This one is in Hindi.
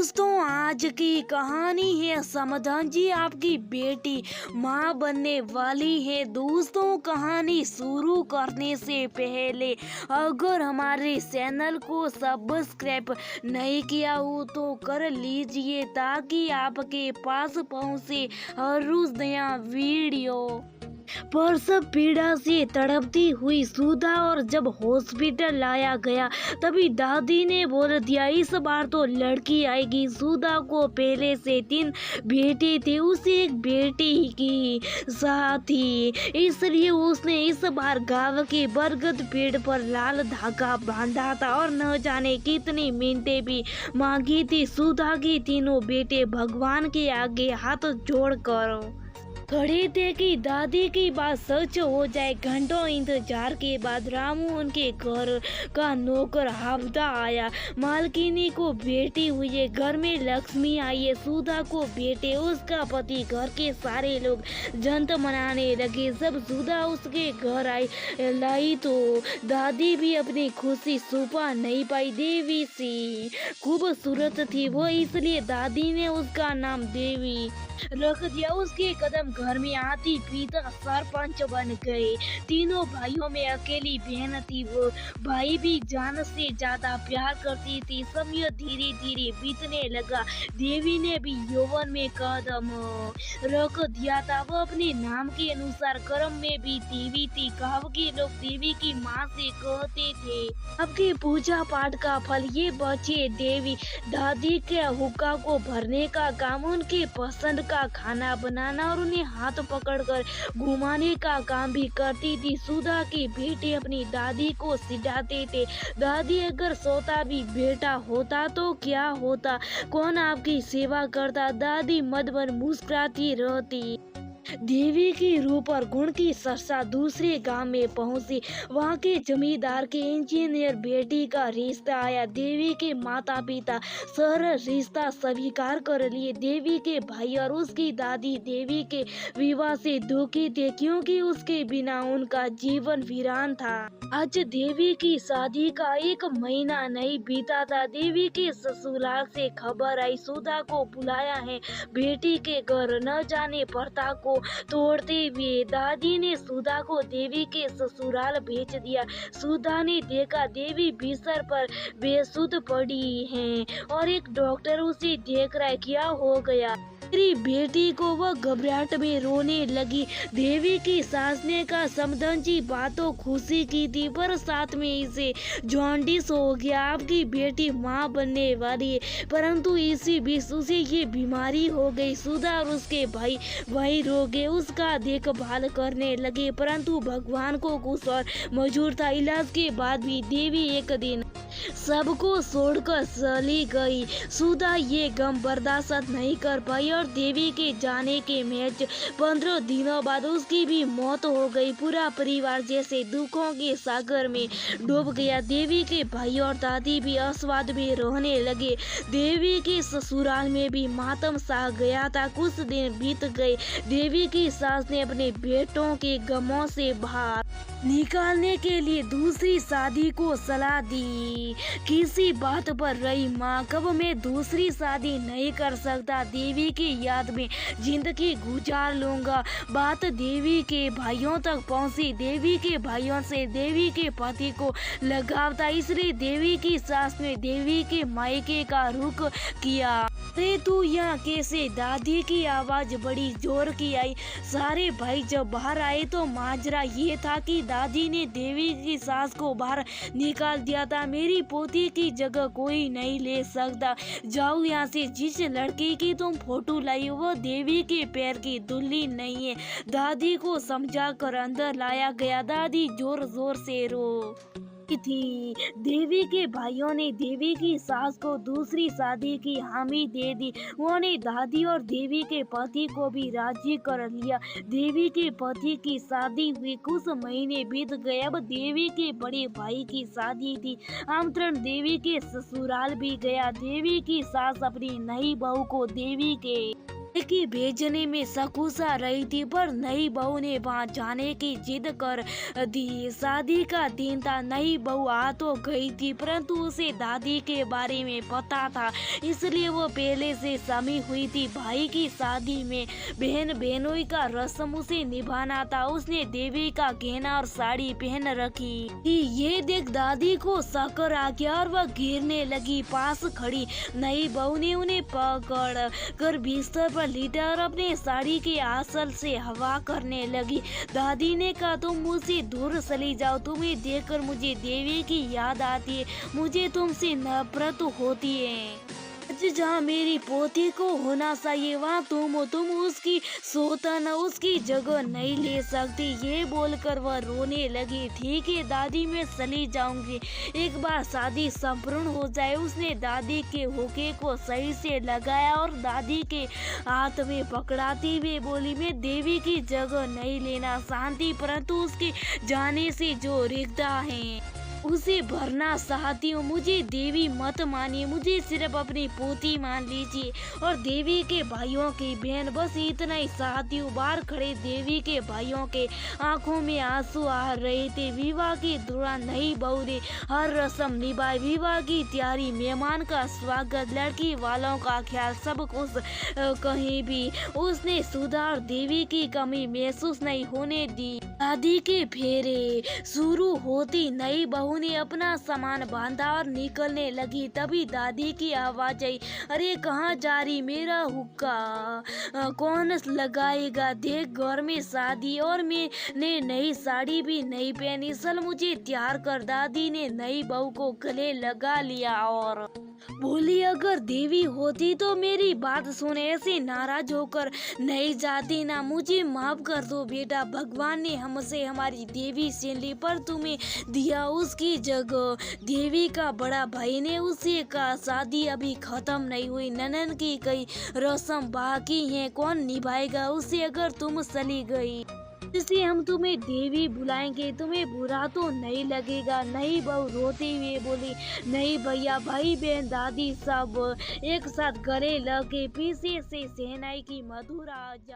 दोस्तों, आज की कहानी है समधन जी आपकी बेटी माँ बनने वाली है। दोस्तों, कहानी शुरू करने से पहले अगर हमारे चैनल को सब्सक्राइब नहीं किया हो तो कर लीजिए ताकि आपके पास पहुँचे हर रोज नया वीडियो। प्रसव पीड़ा से तड़पती हुई सुधा और जब हॉस्पिटल लाया गया तभी दादी ने बोल दिया इस बार तो लड़की आएगी। सुधा को पहले से 3 बेटे थे, उसे एक बेटी की चाह थी, इसलिए उसने इस बार गांव के बरगद पेड़ पर लाल धागा बांधा था और न जाने कितनी मिन्नतें भी मांगी थी। सुधा के तीनों बेटे भगवान के आगे हाथ जोड़कर खड़े थे कि दादी की बात सच हो जाए। घंटों इंतजार के बाद रामू उनके घर का नौकर हावदा आया। मालकिनी को बेटी हुई है, घर में लक्ष्मी आई है, सुधा को बेटे, उसका पति, घर के सारे लोग जंत मनाने लगे। जब सुधा उसके घर लाई तो दादी भी अपनी खुशी छुपा नहीं पाई। देवी सी खूबसूरत थी वो, इसलिए दादी ने उसका नाम देवी रख दिया। उसके कदम घर में आती पिता सरपंच बन गए। तीनों भाइयों में अकेली बहन थी, वो भाई भी जान से ज्यादा प्यार करती थी। समय धीरे धीरे बीतने लगा, देवी ने भी यौवन में कदम रख दिया था। वो अपने नाम के अनुसार कर्म में भी देवी थी। गाँव के लोग देवी की माँ से कहते थे आपके पूजा पाठ का फल ये बच्चे देवी। दादी के हुक्का को भरने का काम, उनके पसंद का खाना बनाना और उन्हें हाथ पकड़कर घुमाने का काम भी करती थी। सुधा के बेटे अपनी दादी को सिखाते थे, दादी अगर सोता भी बेटा होता तो क्या होता, कौन आपकी सेवा करता। दादी मदमन मुस्कुराती रहती। देवी की रूप और गुण की चर्चा दूसरे गांव में पहुंची। वहां के जमींदार के इंजीनियर बेटी का रिश्ता आया। देवी के माता पिता सर रिश्ता स्वीकार कर लिए। देवी के भाई और उसकी दादी देवी के विवाह से दुखी थे क्योंकि उसके बिना उनका जीवन वीरान था। आज देवी की शादी का 1 महीना नहीं बीता था, देवी के ससुराल से खबर आई सुधा को बुलाया है बेटी के घर। न जाने पर्दा को तोड़ते हुए दादी ने सुधा को देवी के ससुराल भेज दिया। सुधा ने देखा देवी बिस्तर पर बेसुध पड़ी है और एक डॉक्टर उसे देख रहा है। क्या हो गया मेरी बेटी को? वह घबराहट में रोने लगी। देवी की सास ने कहा समधन जी बात तो खुशी की थी पर साथ में इसे जॉन्डिस हो गया। आपकी बेटी माँ बनने वाली है परंतु इसी बीच उसे ये बीमारी हो गई। सुधा और उसके भाई वही रो गए, उसका देखभाल करने लगे परंतु भगवान को कुछ और मंजूर था। इलाज के बाद भी देवी एक दिन सबको छोड़कर चली गई। सुधा ये गम बर्दाश्त नहीं कर पाई और देवी के जाने के महज 15 दिनों बाद उसकी भी मौत हो गई। पूरा परिवार जैसे दुखों के सागर में डूब गया। देवी के भाई और दादी भी अस्वाद में रहने लगे। देवी के ससुराल में भी मातम सा गया था। कुछ दिन बीत गए, देवी की सास ने अपने बेटों के गमों से बाहर निकालने के लिए दूसरी शादी को सलाह दी। किसी बात पर रही माँ, कब मैं दूसरी शादी नहीं कर सकता, देवी की याद में जिंदगी गुजार लूंगा। बात देवी के भाइयों तक पहुँची। देवी के भाइयों से देवी के पति को लगाव था, इसलिए देवी की सास ने देवी के मायके का रुख किया। अरे तू यहाँ कैसे? दादी की आवाज बड़ी जोर की आई। सारे भाई जब बाहर आए तो माजरा ये था कि दादी ने देवी की सास को बाहर निकाल दिया था। मेरी पोती की जगह कोई नहीं ले सकता, जाओ यहाँ से। जिस लड़की की तुम फोटो लाई वो देवी के पैर की दुल्हन नहीं है। दादी को समझा कर अंदर लाया गया। दादी जोर जोर से रो थी। देवी के भाइयों ने देवी की सास को दूसरी शादी की हामी दे दी। उन्होंने दादी और देवी के पति को भी राजी कर लिया। देवी के पति की शादी हुई, कुछ महीने बीत गए। अब देवी के बड़े भाई की शादी थी। आमंत्रण देवी के ससुराल भी गया। देवी की सास अपनी नई बहू को देवी के के भेजने में सकुशा रही थी, पर नई बहू ने वहाँ जाने की जिद कर दी। शादी का दिन था, नई बहू आ तो गई थी, परंतु उसे दादी के बारे में पता था, इसलिए वो पहले से समी हुई थी। भाई की शादी में बहन बहनोई का रस्म उसे निभाना था। उसने देवी का गहना और साड़ी पहन रखी थी। ये देख दादी को शक्कर आ गया और वह गिरने लगी। पास खड़ी नई बहू ने उन्हें पकड़ कर बिस्तर पर लिटा और अपने साड़ी के आंचल से हवा करने लगी। दादी ने कहा, तुम मुझसे दूर चली जाओ, तुम्हें देखकर मुझे देवी की याद आती है, मुझे तुमसे नफरत होती है। जहाँ मेरी पोती को होना चाहिए वहाँ तुम हो, तुम उसकी सोतन उसकी जगह नहीं ले सकती। ये बोलकर वह रोने लगी। ठीक है दादी, मैं चली जाऊंगी, एक बार शादी संपूर्ण हो जाए। उसने दादी के होके को सही से लगाया और दादी के हाथ में पकड़ाती हुए बोली, मैं देवी की जगह नहीं लेना चाहती, परंतु उसके जाने से जो रिश्ता है उसे भरना चाहती हूँ। मुझे देवी मत मानिए, मुझे सिर्फ अपनी पोती मान लीजिए और देवी के भाइयों की बहन, बस इतना ही चाहती हूँ। बाहर खड़े देवी के भाइयों के आंखों में आंसू आ रहे थे। विवाह के दौरान नई बहू ने हर रस्म निभाई, विवाह की तैयारी, मेहमान का स्वागत, लड़की वालों का ख्याल, सब कुछ। कहीं भी उसने सुधार देवी की कमी महसूस नहीं होने दी। शादी के फेरे शुरू होती नई बहू ने अपना सामान बांधा और निकलने लगी। तभी दादी की आवाज आई, अरे कहाँ जा रही, मेरा हुक्का कौन लगाएगा, देख घर में शादी और मैंने नई साड़ी भी नहीं पहनी, चल मुझे तैयार कर। दादी ने नई बहू को गले लगा लिया और बोली, अगर देवी होती तो मेरी बात सुने, ऐसे नाराज होकर नहीं जाती ना। मुझे माफ कर दो बेटा, भगवान ने हमसे हमारी देवी छीन ली, पर तुम्हें दिया उसकी जगह। देवी का बड़ा भाई ने उससे कहा, शादी अभी खत्म नहीं हुई, ननन की कई रस्म बाकी हैं, कौन निभाएगा उसे अगर तुम चली गई। इसलिए हम तुम्हें देवी बुलाएंगे, तुम्हें बुरा तो नहीं लगेगा। नई बहू रोते हुए बोली, नहीं भैया, भाई बहन दादी सब एक साथ गले लगे पीछे से शहनाई की मधुर आवाज